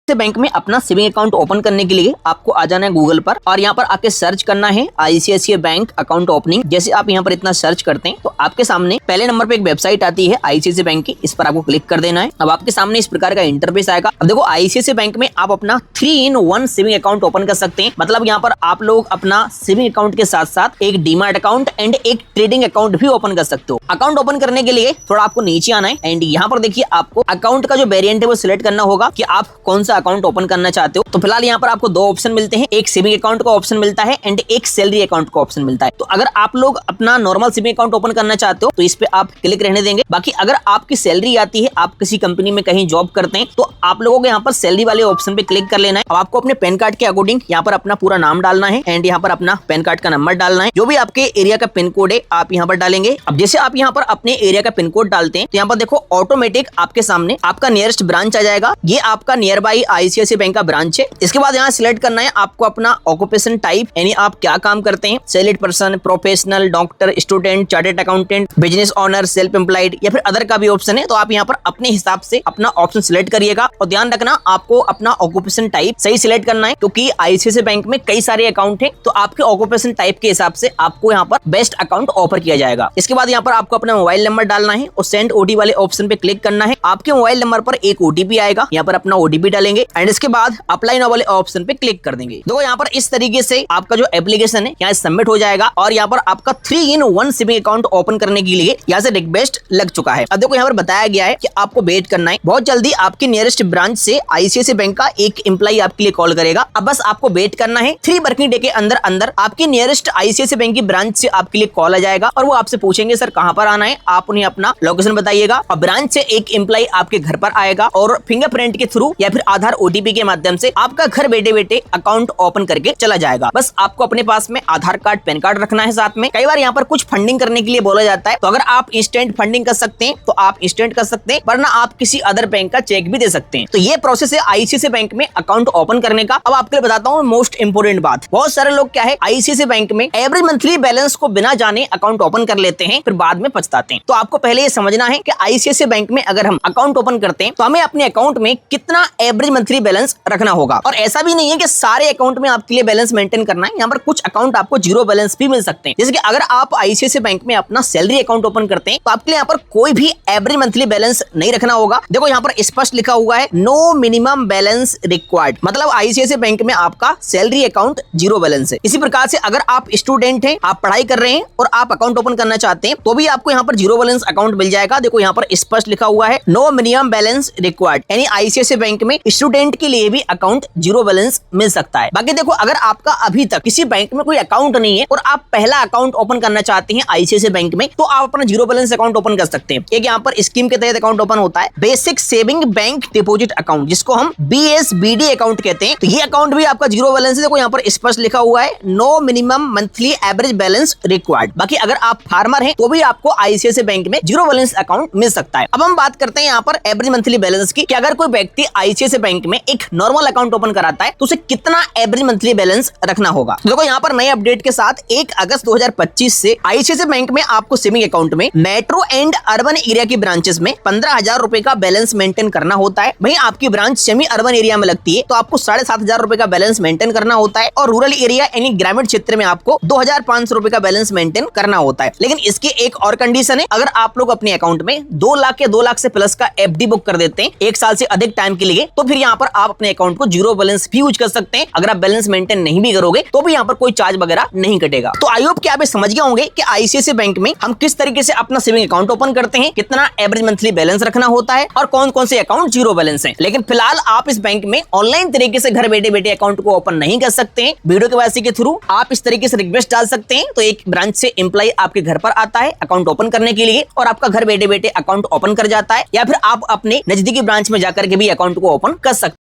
से बैंक में अपना सेविंग अकाउंट ओपन करने के लिए आपको आ जाना है गूगल पर और यहाँ पर आके सर्च करना है आईसीआईसीआई बैंक अकाउंट ओपनिंग। जैसे आप यहाँ पर इतना सर्च करते हैं तो आपके सामने पहले नंबर पे एक वेबसाइट आती है आईसीआईसीआई बैंक की, इस पर आपको क्लिक कर देना है। अब आपके सामने इस प्रकार का इंटरफेस आएगा। अब देखो आईसीआईसीआई बैंक में आप अपना 3-in-1 सेविंग अकाउंट ओपन कर सकते हैं। मतलब यहाँ पर आप लोग अपना सेविंग अकाउंट के साथ साथ एक डीमैट अकाउंट एंड एक ट्रेडिंग अकाउंट भी ओपन कर सकते हो। अकाउंट ओपन करने के लिए थोड़ा आपको नीचे आना है एंड यहाँ पर देखिए आपको अकाउंट का जो वेरिएंट है वो सिलेक्ट करना होगा कि आप कौन सा अकाउंट ओपन करना चाहते हो। तो फिलहाल यहाँ पर आपको दो ऑप्शन मिलते हैं, एक सेविंग अकाउंट का ऑप्शन मिलता है एंड एक सैलरी अकाउंट का ऑप्शन मिलता है। तो अगर आप लोग अपना नॉर्मल सेविंग अकाउंट ओपन करना चाहते हो तो इस पे आप क्लिक रहने देंगे। बाकी अगर आपकी सैलरी आती है, आप किसी कंपनी में कहीं जॉब करते हैं तो आप लोगों को यहाँ पर सैलरी वाले ऑप्शन पे क्लिक कर लेना है। अब आपको अपने पैन कार्ड के अकॉर्डिंग यहाँ पर अपना पूरा नाम डालना है एंड यहाँ पर अपना पैन कार्ड का नंबर डालना है। जो भी आपके एरिया का पिन कोड है आप यहाँ पर डालेंगे। अब जैसे आप यहाँ पर अपने एरिया का पिन कोड डालते हैं तो यहाँ पर देखो ऑटोमेटिक आपके सामने आपका नियरेस्ट ब्रांच आ जाएगा। ये आपका नियर बाई आईसीआईसीआई बैंक का ब्रांच है। इसके बाद यहाँ सिलेक्ट करना है आपको अपना ऑक्यूपेशन टाइप, यानी आप क्या काम करते हैं, salaried person, professional, doctor, student, chartered accountant, business owner, self employed या फिर अदर का भी ऑप्शन है। तो आप यहाँ पर अपने हिसाब से अपना ऑप्शन सिलेक्ट करिएगा और ध्यान रखना आपको अपना ऑक्यूपेशन टाइप सही सिलेक्ट करना है, क्योंकि आईसीआईसीआई बैंक में कई सारे अकाउंट है। तो आपके ऑक्यूपेशन टाइप के हिसाब से आपको यहाँ पर बेस्ट अकाउंट ऑफर किया जाएगा। इसके बाद यहाँ पर आपको अपना मोबाइल नंबर डालना है और सेंड ओटीपी वाले ऑप्शन पे क्लिक करना है। आपके मोबाइल नंबर पर एक ओटीपी आएगा, यहाँ पर अपना ओटीपी डालेंगे एंड इसके बाद अप्लाई नाउ वाले ऑप्शन पे क्लिक कर देंगे। देखो यहाँ पर इस तरीके से आपका जो एप्लीकेशन है यहाँ सबमिट हो जाएगा और यहाँ पर आपका 3-in-1 सेविंग अकाउंट ओपन करने के लिए यहाँ से रिक्वेस्ट लग चुका है। अब देखो यहाँ पर बताया गया है कि आपको वेट करना है। बहुत जल्दी आपकी नियरेस्ट ब्रांच से आईसीआईसीआई बैंक का एक एम्प्लॉय आपके लिए कॉल करेगा। अब बस आपको वेट करना है। 3 वर्किंग डे के अंदर अंदर आपकी नियरेस्ट आईसीआईसीआई बैंक की ब्रांच से आपके लिए कॉल आ जाएगा और वो आपसे पूछेंगे सर कहाँ पर आना है। आप उन्हें अपना लोकेशन बताइएगा और ब्रांच से एक एम्प्लॉय आपके घर पर आएगा और फिंगरप्रिंट के थ्रू या फिर आधार ओटीपी के माध्यम से आपका घर बैठे बैठे अकाउंट ओपन करके चला जाएगा। बस आपको अपने पास में आधार कार्ड, पैन कार्ड रखना है साथ में। कई बार यहाँ पर कुछ फंडिंग करने के लिए बोला जाता है, तो अगर आप इंस्टेंट फंडिंग कर सकते हैं तो आप इंस्टेंट कर सकते हैं, वरना आप किसी अदर बैंक का चेक भी दे सकते हैं। तो ये प्रोसेस है आईसीआईसीआई बैंक में अकाउंट ओपन करने का। अब आपके लिए बताता हूँ मोस्ट इंपोर्टेंट बात। बहुत सारे लोग क्या है आईसीआईसीआई बैंक में एवरेज मंथली बैलेंस को बिना जाने अकाउंट ओपन कर लेते हैं, फिर बाद में पछताते हैं। तो आपको पहले ये समझना है कि आईसीआईसीआई बैंक में अगर हम अकाउंट ओपन करते हैं तो हमें अपने अकाउंट में कितना एवरेज मंथली बैलेंस रखना होगा। और ऐसा भी नहीं है कि सारे अकाउंट में आपके लिए बैलेंस मेंटेन करना है। यहाँ पर कुछ अकाउंट आपको जीरो बैलेंस भी मिल सकते हैं। जैसे कि अगर आप आईसीआईसीआई बैंक में अपना सैलरी अकाउंट ओपन करते हैं तो आपके लिए यहाँ पर कोई भी एवरेज मंथली बैलेंस नहीं रखना होगा। देखो यहाँ पर स्पष्ट लिखा हुआ है नो मिनिमम बैलेंस रिक्वायर्ड, मतलब आईसीआईसीआई बैंक में आपका सैलरी अकाउंट जीरो बैलेंस है। इसी प्रकार से अगर आप स्टूडेंट हैं, आप पढ़ाई कर रहे हैं और आप अकाउंट ओपन करना चाहते हैं तो भी आपको यहाँ पर जीरो बैलेंस अकाउंट मिल जाएगा। देखो यहाँ पर स्पष्ट लिखा हुआ है नो मिनिमम बैलेंस रिक्वायर्ड, यानी आईसीआईसीआई बैंक में स्टूडेंट के लिए भी अकाउंट जीरो बैलेंस मिल सकता है। बाकी देखो अगर आपका अभी तक किसी बैंक में कोई अकाउंट नहीं है और आप पहला अकाउंट ओपन करना चाहते हैं आईसीआईसीआई बैंक में, तो आप अपना जीरो बैलेंस अकाउंट ओपन कर सकते हैं। एक यहाँ पर स्कीम के तहत अकाउंट ओपन होता है basic saving bank deposit account, जिसको हम BSBD अकाउंट कहते हैं। तो ये अकाउंट भी आपका जीरो बैलेंस है। देखो यहाँ पर स्पष्ट लिखा हुआ है no minimum monthly average balance required. बाकी अगर आप फार्मर हैं तो भी आपको आईसीआईसीआई बैंक में जीरो बैलेंस अकाउंट मिल सकता है। अब हम बात करते हैं यहाँ पर एवरेज मंथली बैलेंस की, कि अगर कोई व्यक्ति आईसीआईसीआई बैंक में एक नॉर्मल अकाउंट ओपन कराता है तो उसे कितना एवरेज मंथली बैलेंस रखना होगा। देखो यहाँ पर नए अपडेट के साथ 1 अगस्त 2025 से आईसीआईसीआई बैंक में आपको सेविंग अकाउंट में मेट्रो एंड अर्बन एरिया की ब्रांचेस में 15,000 रुपए का बैलेंस मेंटेन करना होता है। वहीं आपकी ब्रांच सेमी अर्बन एरिया में लगती है तो आपको 7,500 रुपए का बैलेंस मेंटेन करना होता है और रूरल एरिया यानी ग्रामीण क्षेत्र में आपको 2,500 रुपए का बैलेंस मेंटेन करना होता है। लेकिन इसकी एक और कंडीशन है, अगर आप लोग अपने अकाउंट में 2 लाख या 2 लाख से प्लस का एफडी बुक कर देते हैं 1 साल से अधिक टाइम के लिए, तो फिर यहाँ पर आप अपने अकाउंट को जीरो बैलेंस भी यूज कर सकते हैं। अगर आप बैलेंस मेंटेन नहीं भी करोगे तो भी यहाँ पर कोई चार्ज वगैरह नहीं कटेगा। तो आई होप कि आप समझ गए होंगे कि आईसीआईसीआई बैंक में हम किस तरीके से अपना सेविंग अकाउंट ओपन करते हैं, कितना एवरेज मंथली बैलेंस रखना होता है और कौन कौन से अकाउंट जीरो बैलेंस है। लेकिन फिलहाल आप इस बैंक में ऑनलाइन तरीके से घर बैठे बैठे अकाउंट को ओपन नहीं कर सकते हैं। वीडियो केवाईसी के थ्रू आप इस तरीके से रिक्वेस्ट डाल सकते हैं तो एक ब्रांच से एम्प्लॉय आपके घर पर आता है अकाउंट ओपन करने के लिए और आपका घर बैठे बैठे अकाउंट ओपन कर जाता है, या फिर आप अपने नजदीकी ब्रांच में जाकर के भी अकाउंट को ओपन कर सकते हैं।